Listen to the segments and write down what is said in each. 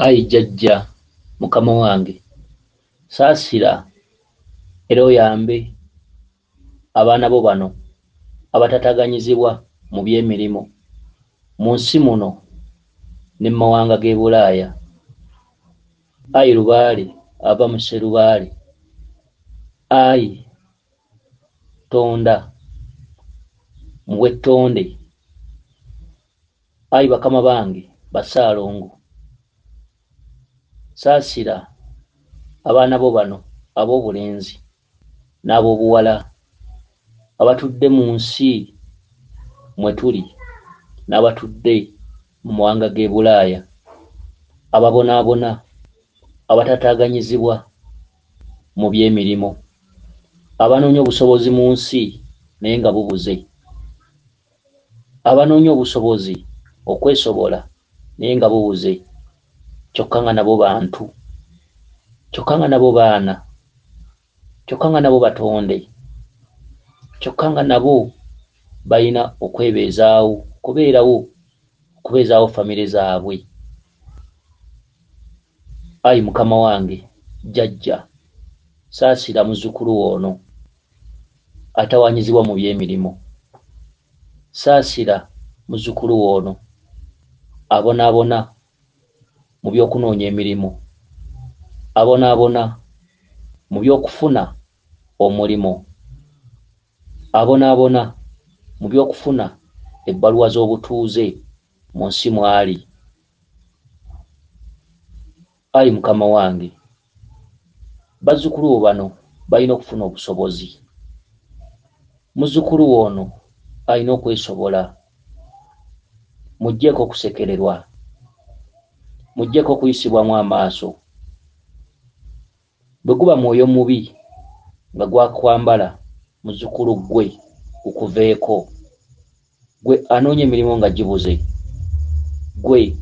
Ayi jjajja mukama wange saasira era oyambe abaana bo bano abatataganyizibwa mu by'emirimu mu nsi muno ne mu mawanga g'e Bulaaya. Ayi lubaale ava mu Sserubaale, ayi Tonda mu bwettonde, ayi bakama bange Basaalongo, saasira abaana bo bano ab'obulenzi n'ab'obuwala abatudde mu nsi mwe tuli n'abatudde mu mawanga g'e Bulaaya, ababonaabona abatataganyizibwa mu by'emirimu, abanoonya obusobozi mu nsi naye nga bubuze, abanoonya obusobozi okwesobola naye nga bubuze, kyokka nga nabo bantu, kyokka nga nabo baana, kyokka nga nabo batonde, kyokka nga nabo balina okwebeezaawo, okubeezaawo famire zaabwe. Ayi mukama wange jjajja saasira muzzukulu ono atawanyizibwa mu by'emirimu, saasira muzzukulu ono abonaabona mu by'okunoonya emirimu, abonaabona mu by'okufuna omulimu, abonaabona mu by'okufuna ebbaluwa z'obutuuze mu nsi mw'ali. Ayi mukama wange bazzukulu bo bano balina okufuna obusobozi, muzzukulu ono alina okwesobola, muggyeko okusekererwa, muggyeko okuyisibwamu amaaso. Bwe guba mwoyo mubi nga gwakwambala muzzukulu ggwe gukuveeko, gwe anoonya emirimu nga gibuze, gwe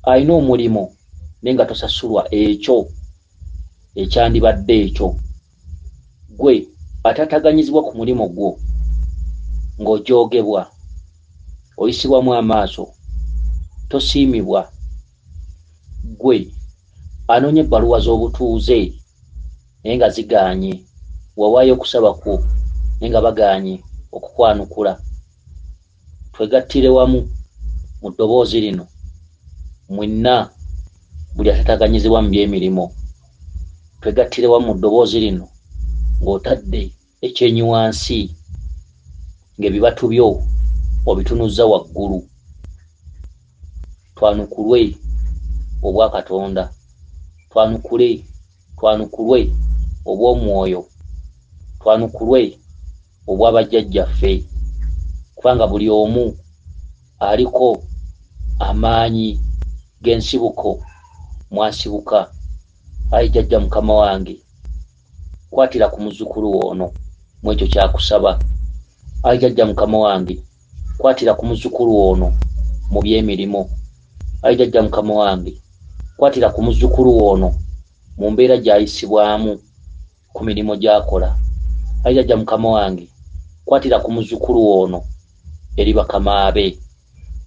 alina omulimu naye nga tosasulwa ekyo ekyandibadde ekyo, gwe atataganyizibwa ku mulimu gwo ng'ojoogebwa, oyisibwamu amaaso, tosiimibwa, gwe anoonya ebbaluwa z'obutuuze naye nga zigaanye, wawaayo okusaba kwo naye nga bagaanye okukwanukula. Twegattire wamu mu ddoboozi lino mwenna buli atataganyizibwa mu by'emirimu, twegattire wamu mu ddoboozi lino ng'otadde ekyenyi wansi, ng'ebibatu byo obitunuzza waggulu. Twanukulwe obwa Katonda, twanukulwe obw'omwoyo, twanukulwe obwa bajjajjaffe, kubanga buli omu aliko amaanyi g'ensibuko mwasibuka. Ayi jjajja mukama wange kwatira ku muzzukulu ono mu ekyo kyakusaba. Ayi jjajja mukama wange kwatira ku muzzukulu ono mu by'emirimu. Ayi jjajja mukama wange kwatira ku muzzukulu ono mu mbeera gy'ayisibwamu ku mirimu gy'akola. Ayi jjajja mukama wange kwatira ku muzzukulu ono eri bakama be.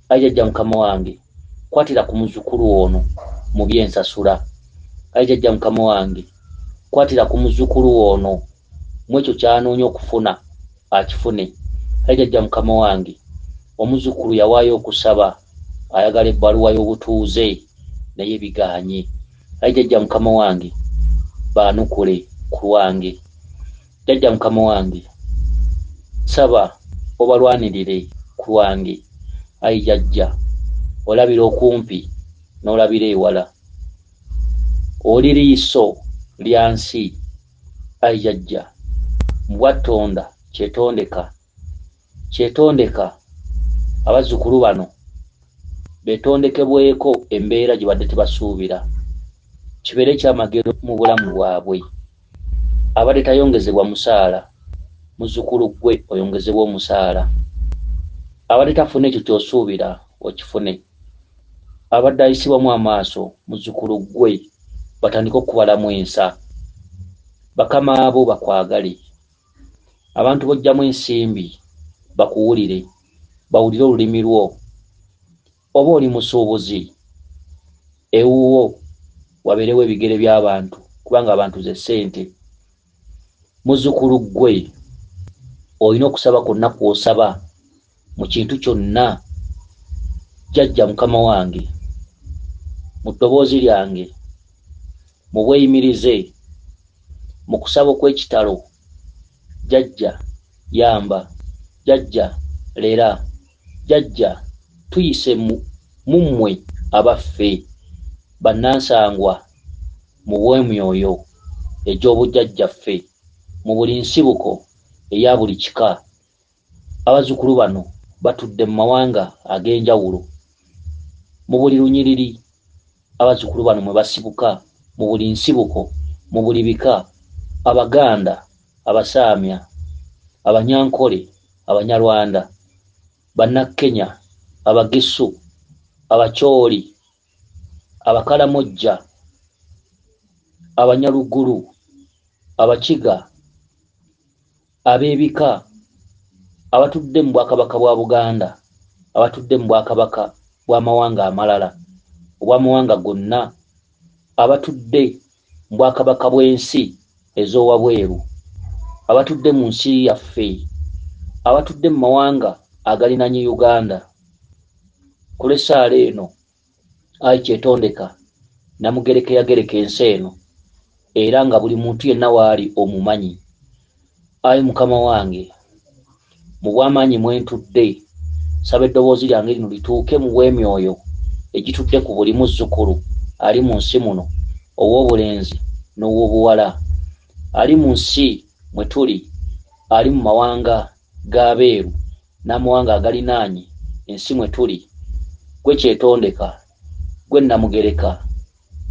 Ayi jjajja mukama wange kwatira ku muzzukulu ono mu by'ensasula. Ayi jjajja mukama wange kwatira ku muzzukulu ono mu ekyo ky'anoonya okufuna akifune. Ayi jjajja mukama wange omuzzukulu yawaayo okusaba ayagala ebbaluwa y'obutuuze naye bigaanye. Ayi jjajja mukama wange baanukule ku lwange. Jjajja mukama wange saba obalwanirire ku lwange. Ayi jjajja olabira okumpi n'olabira ewala, oli liiso lya nsi. Ayi jjajja mu bwattonda kyetondeka abazzukulu bano beetondekebweko embeera gye badde tebasuubira, kibeere ekyamagero mu bulamu bwabwe. Abadde tayongezebwa musaala, muzzukulu ggwe oyongezebwa omusaala. Abadde tafuna ekyo ky'osuubira okifune. Abadde ayisibwamu amaaso, muzzukulu ggwe batandike okubalamu ensa. Bakama abo bakwagale, abantu bojjamu ensimbi bakuwulire, bawulire olulimi lwo. Oba oli musuubuzi, ewuwo waberewo ebigere by'abantu kubanga abantu ze ssente. Muzzukulu gwe olina okusaba kwonna kw'osaba mu kintu kyonna. Jjajja mukama wange mu ddoboozi lyange mu bweyimirize mu kusaba okw'ekitalo, jjajja yamba, jjajja lera, jjajja tuyise mummwe abaffe bannansangwa mu bw'emyoyo egy'obujjajjaffe mu buli nsibuko eya buli kika. Abazzukulu bano batudde mu mawanga ag'enjawulo, mu buli lunyiriri. Abazzukulu bano mwe basibuka mu buli nsibuko, mu buli bika: Abaganda, Abasaamya, Abanyankole, Abanyarwanda, Bannakenya, Abagisu, Abakyoli, Abakalamojja, Abanyaluguru, Abakiga, ab'ebika abatudde mu Bwakabaka bwa Buganda, abatudde mu Bwakabaka bw'amawanga amalala obw'amawanga gonna, abatudde mu Bwakabaka bw'ensi ez'owabweru, abatudde mu nsi yaffe, abatudde mu mawanga agalinaanye Uganda. Ku lw'essaala eno, Ayi Kyetondeka Namugereka yagereka ensi eno, era nga buli muntu yenna waali omumanyi. Ayi Mukama wange, mu bw'amaanyi mwentudde, saba eddoboozi lyange lino lituuke mu bw'emyoyo egitudde ku buli muzzukulu ali mu nsi muno, ow'obulenzi n'ow'obuwala, ali mu nsi mwe tuli, ali mu mawanga g'abeeru n'amawanga agalinaanye ensi mwe tuli. Gwe Kyetondeka, gwe Namugereka,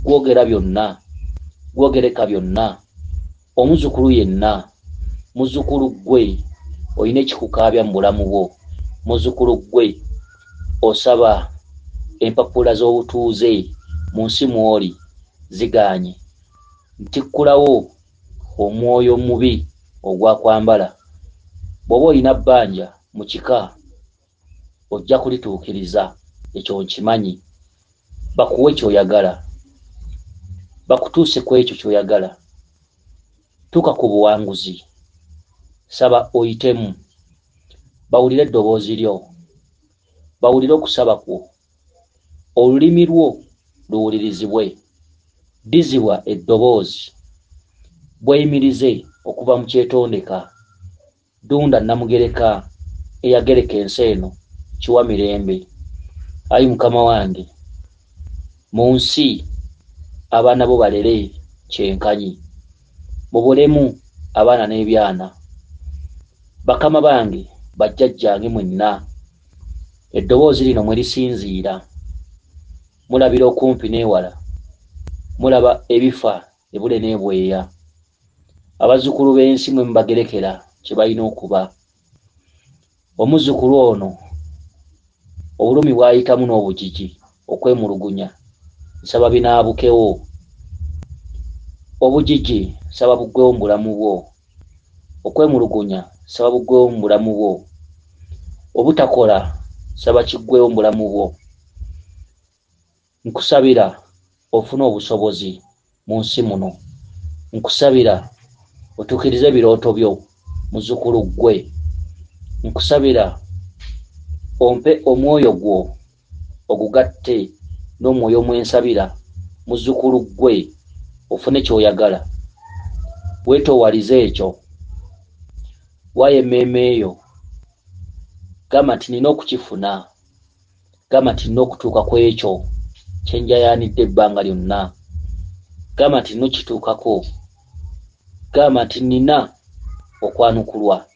gwogera byonna, gwogereka byonna. Omuzzukulu yenna, muzzukulu gwe olina ekikukaabya mu bulamu bwo. Muzzukulu gwe osaba empapula z'obutuuze mu nsi mw'oli zigaanye. Ntikkulawo omwoyo omubi ogwakwambala. Bw'oba olina bbanja mu kika ojja kulituukiriza, ekyo nkimanyi. Bakuwe ky'oyagala, bakutuuse ku ekyo ky'oyagala. Tuuka ku buwanguzi, saba oyitemu, bawulire eddoboozi lyo, bawulire okusaba kwo, olulimi lwo luwulirizibwe. Ddizibwa eddoboozi, bweyimirize okuva mu Kyetondeka Ddunda Namugereka eyagereka ensi eno, kiwa mirembe. Ayi Mukama wange, mu nsi abaana bo balere kyenkanyi, mu bulemu abaana n'ebyana. Bakama bange, bajjajjange mwenna, eddoboozi lino mwe lisinziira, mulabira okumpi n'ewala, mulaba ebifa ebule n'ebweya. Abazzukulu b'ensi mwe mubagerekera kye balina okuba. Omuzzukulu ono obulumi bw'ayitamu n'obugigi, okwemulugunya, nsaba binaabukewo. Obugigi saba buggwewo mu bulamu bwo, okwemulugunya saba buggwewo mu bulamu bwo, obutakola saba kiggwewo mu bulamu bwo. Nkusabira ofune obusobozi mu nsi muno, nkusabira otuukirize ebirooto byo muzzukulu gwe, nkusabira ompe omwoyo gwo ogugatte n'omwoyo mwensabira muzzukulu gwe, ofune ky'oyagala. Weetoowalize ekyo, waayo emmeeme eyo, gamba nti nina okukifuna, gamba nti nina okutuuka ku ekyo kye njayaanidde ebbanga lyonna, gamba nti nina okituukako, gamba nti nina okwanukulwa,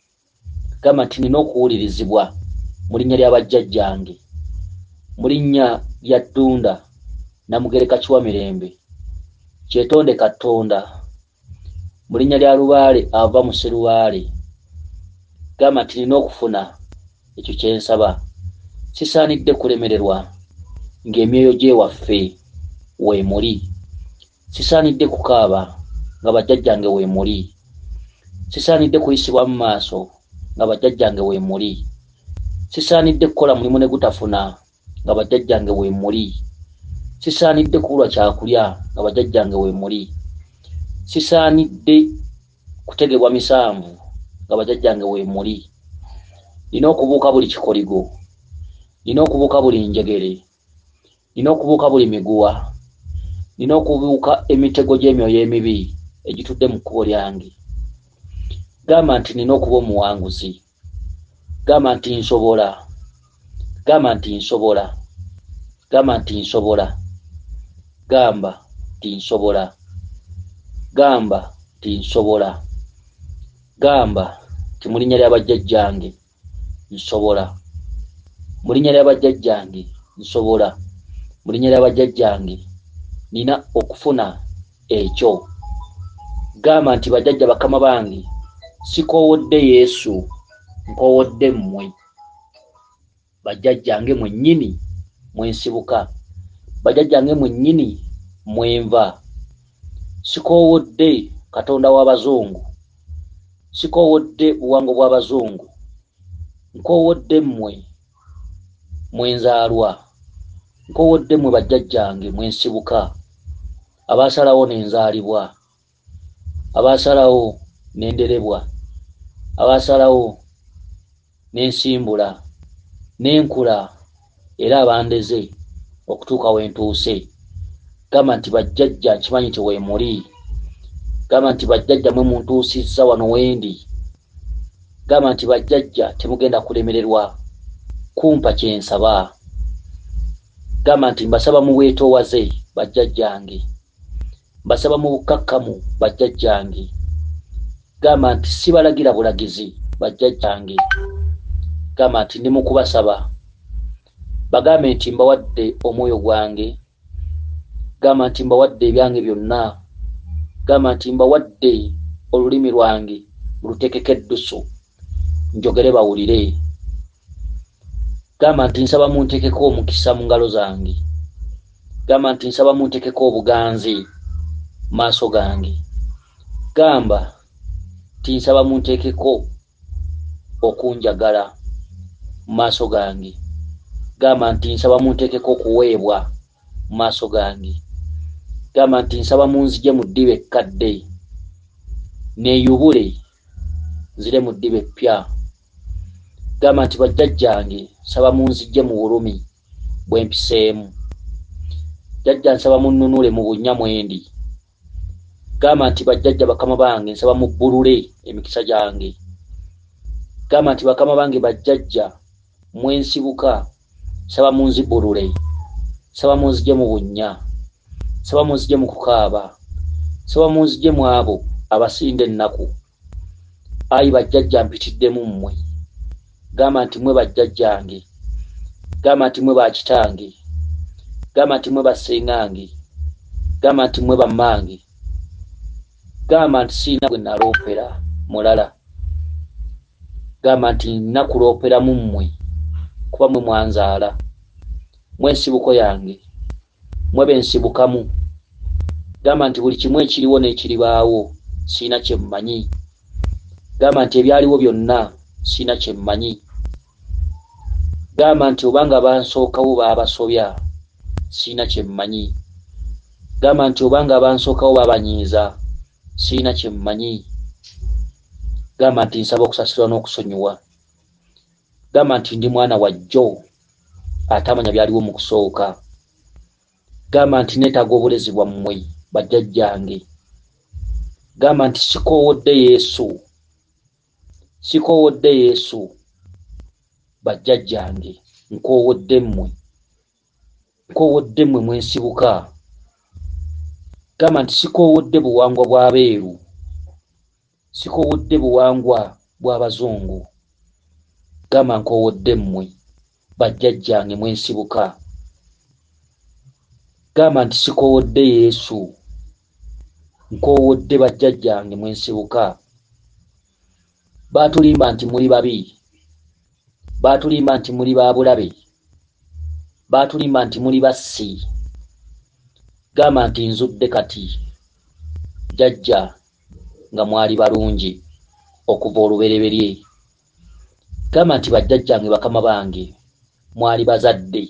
gamba nti nina okuwulirizibwa mu linnya lya bajjajjange, mu linnya lya Ddunda Namugereka kiwa mirembe, Kyetondeka Katonda, mu linnya lya Lubaale ava mu Sserubaale, gamba nti nina okufuna ekyo kye nsaba. Sisaanidde kulemererwa ng'emyoyo gy'ewaffe weemuli, sisaanidde kukaaba nga bajjajjange weemuli, sisaanidde kuyisibwa mu maaso nga bajjajjange weemuli, sisaanidde kukola mulimu ne gutafuna nga bajjajjange weemuli, sisaanidde kulwa kyakulya nga bajjajjange we muli. Sisaanidde kutegebwa misanvu nga bajjajjange we muli. Nina okubuuka buli kikoligo, nina okubuuka buli njegere, nina okubuuka buli miguwa, nina okubuuka emitego gy'emyoyo emibi egitudde mu kkubo lyange. Gamba nti nina okuba omuwanguzi. Gamba nti nsobola. Gamba nti nsobola. Gamba nti nsobola. Gamba nti nsobola. Gamba nti nsobola. Gamba nti mu linnya lya bajjajjange nsobola. Mu linnya lya bajjajjange nsobola. Mu linnya lya bajjajjange nina okufuna ekyo. Gamba nti bajjajja bakama bange sikoowodde Yesu, nkoowodde mmwe. Bajjajjange mwennyini mwensibuka. Bajjajjange mwennyini mwenva. Sikoowodde Katonda w'Abazungu. Sikoowodde buwango bw'Abazungu. Nkoowodde mmwe mwenzaalwa. Nkoowodde mmwe bajjajjange mwensibuka. Abaasalawo n'enzaalibwa. Abaasalawo n'enderebwa. Abaasalawo n'ensimbula. N'enkula era abandeze okutuuka we ntuuse. Gamba nti bajjajja nkimanyi nti we muli. Gamba nti bajjajja mwe muntuusizza wano wendi. Gamba nti bajjajja temugenda kulemererwa kumpa kye nsaba. Gamba nti mbasaba mu bwetoowaze bajjajjange. Mbasaba mu bukkakkamu bajjajjange. Gamba nti sibalagira bulagizi bajjajjange. Gamba nti ndi mu kubasaba bagambe nti mbawadde omwoyo gwange. Gamba nti mbawadde ebyange byonna. Gamba nti mbawadde olulimi lwange lutekeke eddusu njogere bawulire. Gamba nti nsaba muntekeko omukisa mu ngalo zange. Gamba nti nsaba muntekeko obuganzi maaso gange. Gamba nti nsaba muntekeko okunjagala maaso gange. Gamba nti nsaba muntekeko okuweebwa maaso gange. Gamba nti nsaba munzije mu ddiba ekkadde neeyubule nzire mu ddiba eppya. Gamba nti bajjajjange nsaba munzije mu bulumi bwe mpiseemu. Jjajja nsaba munnunule mu bunnya mwendi. Gamba nti bajjajja bakama bange nsaba mubbulule emikisa gyange. Gamba nti bakama bange bajjajja mwensibuka nsaba munzibbulule. Nsaba munzije mu bunnya. Nsaba munzije mu kukaaba. Nsaba munzije mu abo abasinda ennaku. Ayi bajjajja mpitiddemu mmwe. Gamba nti mwe bajjajjange. Gamba nti mwe bakitange. Gamba nti mwe bassengange. Gamba nti mwe bammange. Gamba nti siina gwe naloopera mulala. Gamba nti nakuloopera mu mmwe kuba mwe mwanzaala. Mwe nsibuko yange. Mwe bensibukamu. Gamba nti buli kimu ekiriwo n'ekiribaawo siina kye mmanyi. Gamba nti ebyaliwo byonna siina kye mmanyi. Gamba nti obanga bansookawo baabasobya siina kye mmanyi. Gamba nti obanga bansookawo baabanyiiza siina kye mmanyi. Gamba nti nsaba okusasulwa n'okusonyiwa. Gamba nti ndi mwana wa jjo atamanya byaliwo mu kusooka. Gamba nti neetaaga obulezi bwammwe bajjajjange. Gamba nti sikoowodde Yesu. Sikoowodde Yesu bajjajjange. Nkoowodde mmwe. Nkoowodde mmwe mwensibuka. Gamba nti sikoowodde buwangwa bw'abeeru. Sikoowodde buwangwa bw'Abazungu. Gamba nkoowodde mmwe bajjajjange mwensibuka. Gamba nti sikoowodde Yesu. Nkoowodde bajjajjange mwensibuka. Baatulimba nti muli babi. Baatulimba nti muli baabulabe. Baatulimba nti muli bassi. Gamba nti nzudde kati. Jjajja nga mwali balungi okuva olubereberye. Gamba nti bajjajjange bakama bange mwali bazadde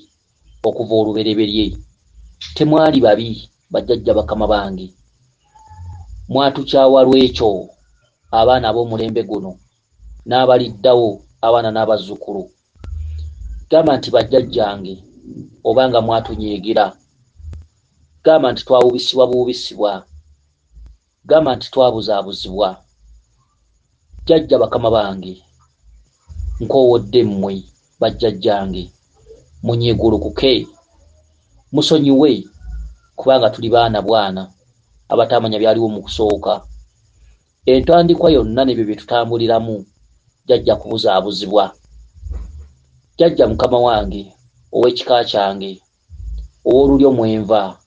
okuva olubereberye. temwali babi bajjajja bakama bange. Mwatukyawa lwekyo abaana ab'omulembe guno n'abaliddawo abaana n'abazzukulu. Gamba nti bajjajjange obanga mwatunyiigira. Gamba nti twawubisibwa buubisibwa. Gamba nti twabuzaabuzibwa. Jjajja bakama bange, nkoowodde mmwe bajjajjange, munyeegulukuke, musonyiwe kubanga tuli baana bwana abatamanya byaliwo mu kusooka. Entandikwa yonna n'ebyo bye tutambuliramu jjajja kubuzaabuzibwa. Jjajja mukama wange ow'ekika kyange, ow'olulyo mwenva,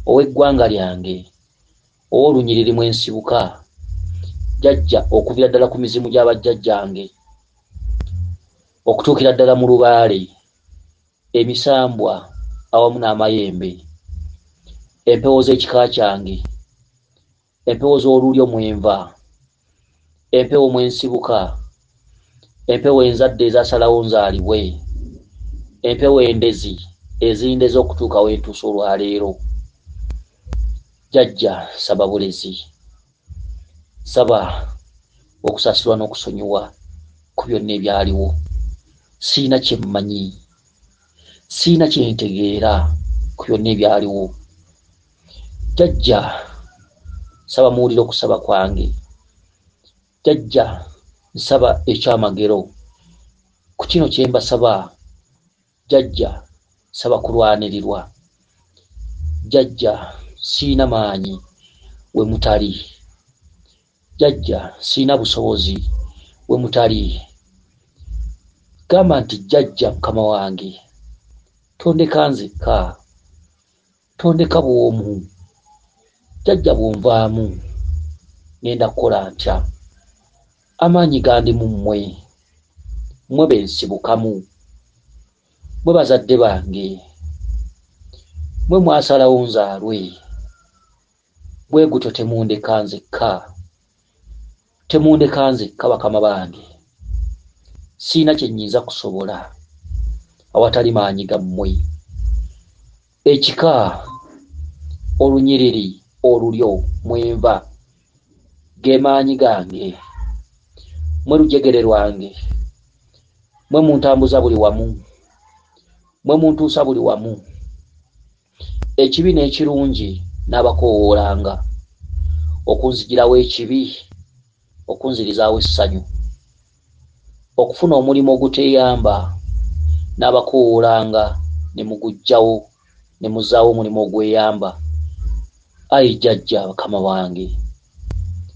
ow'eggwanga lyange, ow'olunyiriri mwensibuka, jjajja okuviira ddala ku mizimu gy'abajjajjange okutuukira ddala mu lubaale, emisambwa awamu n'amayembe, empewo z'ekika kyange, empewo z'olulyo mwenva, empewo mwensibuka, empewo enzadde ezasalawo nzaalibwe, empewo endezi ezindeze okutuuka wentuusa olwaleero. Jjajja saba bulezi, saba okusasulwa n'okusonyiwa ku byonna ebyaliwo. Siina kye mmanyi, siina kye ntegeera ku byonna ebyaliwo. Jjajja saba muwulire okusaba kwange. Jjajja nsaba ekyamagero ku kino kye mbasaba. Jjajja saba kulwanirirwa. Jjajja siina maanyi we mutali. Jjajja siina busobozi we mutali. Gamba nti jjajja mukama wange, tondeka nzekka, tondeka bw'omu. Jjajja bw'onvaamu ngenda kukola ntya? Amaanyi gandi mu mmwe, mmwe bensibukamu, mmwe bazadde bange, mmwe mwasalawo nzaalwe. Bwe gutyo temundeka nzekka, temundeka nzekka bakama bange. Siina kye nnyinza kusobola awatali maanyi gammwe. Ekika, olunyiriri, olulyo, mwenva, ge maanyi gange. Mwe lujegere lwange, mwe muntambuza buli wamu, mwe muntuusa buli wamu. Ekibi n'ekirungi n'abakoowoolanga, okunzigirawo ekibi, okunzirizaawo essanyu. Okufuna omulimu oguteeyamba n'abakoowoolanga ne muguggyawo ne muzzaawo omulimu ogweyamba. Ayi jjajja bakama wange,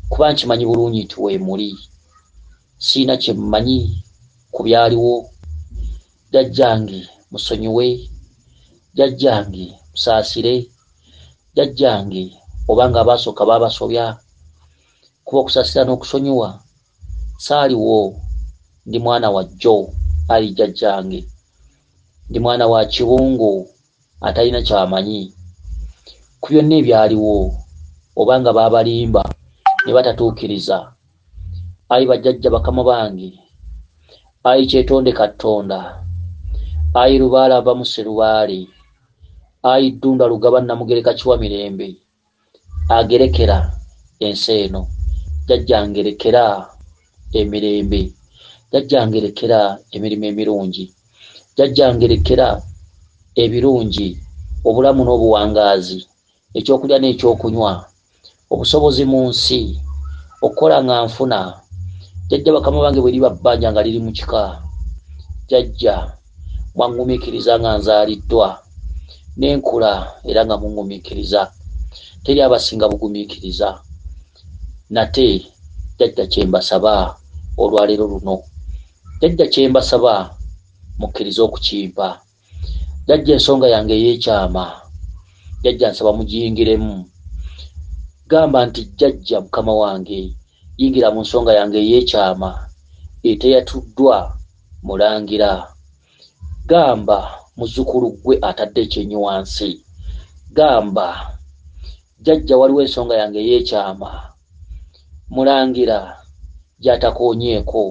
kuba nkimanyi bulungi nti weemuli. Siina kye mmanyi ku byaliwo. Jjajjange musonyiwe, jjajjange musaasire, jjajjange obanga abaasooka baabasobya, kuba okusaasira n'okusonyiwa saaliwo. Ndi mwana wa jjo, ali jjajjange. Ndi mwana wa kibungo atalina ky'amanyi ku byonna ebyaliwo, obanga baabalimba ne batatuukiriza. Ayi bajjajja bakama bange, ayi kyetonde Katonda, ayi lubaale ava mu Sserubaale, ayi ddunda lugaba Namugereka Kiwa Mirembe, agerekera ensi eno. Jjajjange lekera emirembe, jjajjange lekera emirimu emirungi, jjajjange lekera ebirungi, obulamu n'obuwangaazi, ekyokulya n'ekyokunywa, obusobozi mu nsi, okukola nga nfuna. Jjajja bakama bange bwe liba bbanja nga liri mu kika, jjajja mwangumiikiriza nga nzaaliddwa, n'enkula era nga mungumiikiriza. Teri abasinga bugumiikiriza. Nate jjajja kye mbasaba olwaleero luno, jjajja kye mbasaba mukkirize okukimpa. Jjajja ensonga yange ey'ekyama, jjajja nsaba mugiyingiremu. Gamba nti jjajja mukama wange, yingira mu nsonga yange ey'ekyama eteyatuddwa mulangira. Gamba muzzukulu gwe atadde ekyenyi wansi. Gamba jjajja waliwo ensonga yange ey'ekyama mulangira gy'atakoonyeeko,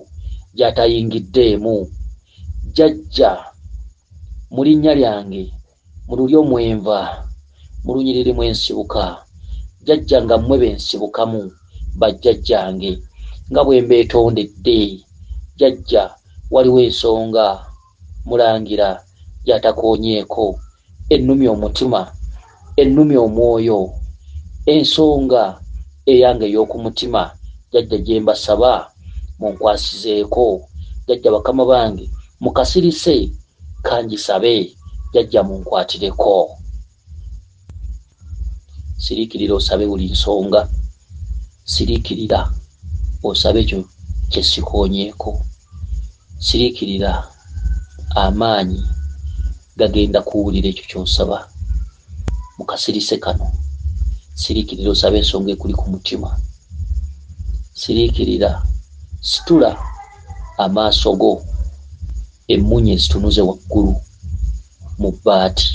gy'atayingiddeemu. Jjajja mu linnya lyange mu lulyo mwenva mu lunyiriri mwensibuka jjajja nga mmwe bensibukamu bajjajjange nga bwe mbeetondedde jjajja waliwo ensonga mulangira gyatakoonyeeko ennumya omutima ennumya omwoyo ensonga eyange ey'okumutima jjajja gye mbasaba munkwasizeeko jjajja bakama bange mukasirise kangisabe jjajja munkwatireko siriikirira osabe buli nsonga siriikirira osabe ekyo kye sikoonyeeko siriikirira amaanyi gagenda kuwulira ekyo ky'osaba mukasirise kano siriikirira osabe ensonga ekuli ku mutima siriikirira situla amaaso go emmunye zitunuze waggulu mu bbaati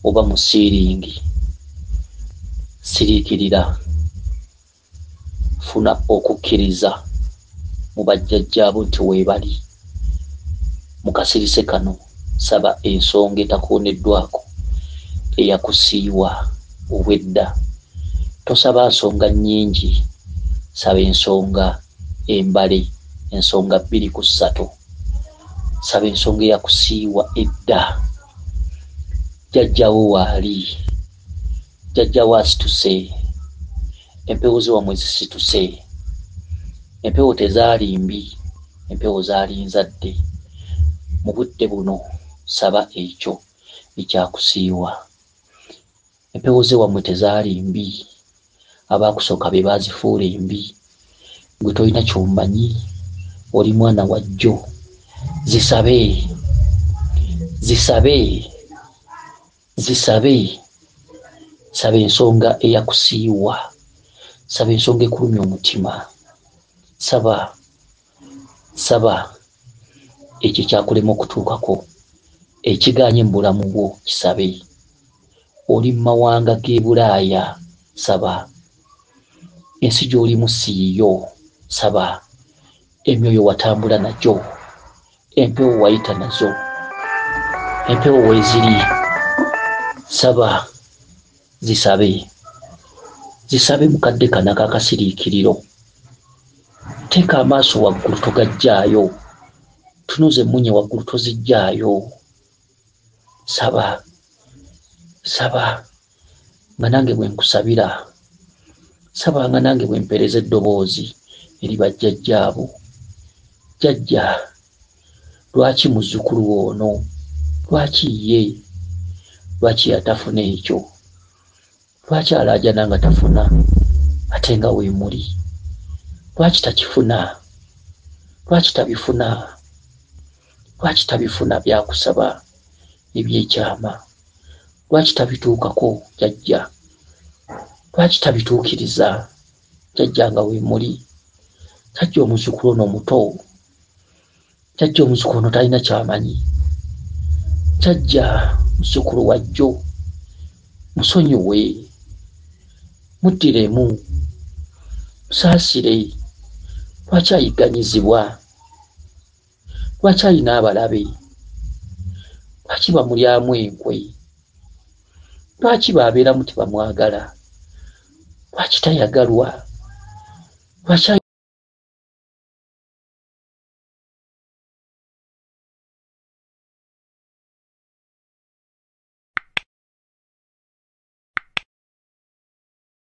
oba mu siiringi siriikirira funa okukkiriza mu bajjajjaabo nti weebali mukasirise kano saba ensonga etakooneddwako eyakusiiwa obwedda tosaba nsonga nnyingi saba ensonga embale ensonga 2 ku 3 saba ensonga eyakusiiwa edda jjajjawo waali jjajjawo asituse empewo ze wamwe zisituse empewo tezaali mbi empewo zaali nzadde mu budde buno saba ekyo ekyakusiiwa empewo ze wamwe tezaali mbi abaakusooka be baazifuula embi gwe tolina ky'omanyi oli mwana wa jjo zisabe zisabe zisabe saba ensonga eyakusiiwa saba ensonga ekulumya omutima saba saba ekyo kyakulema okutuukako ekiganye mu bulamu bwo kisabe oli mu mawanga g'e Bulaaya saba ensi gy'olimu siiyo saba emyoyo watambula nagyo empewo wayita nazo empewo weeziri saba zisabe zisabe mukadde kana kakasiriikiriro teeka amaaso waggulu togajjaayo tunuza emmunye waggulu tozijjaayo saba saba nga nange bwe nkusabira saba nga nange bwe mpeereza eddoboozi eri bajjajjaabo jjajja lwaki muzzukulu ono lwaki ye lwaki yatafuna ekyo lwaki alaajana nga tafuna ate nga weemuli lwaki takifuna lwaki tabifuna lwaki tabifuna byakusaba ebyekyama lwaki tabituukako jjajja lwaki tabituukiriza jjajja nga weemuli jjajja omuzzukulu ono omuto jjajja omuzzukulu ono talina kyamanyi jjajja muzzukulu wajjo musonyiwe muddiremu musaasire lwaki ayigganyizibwa lwaki alina abalabe lwaki bamulyamu enkwe lwaki baabeeramu tebamwagala lwaki tayagalwa lwaki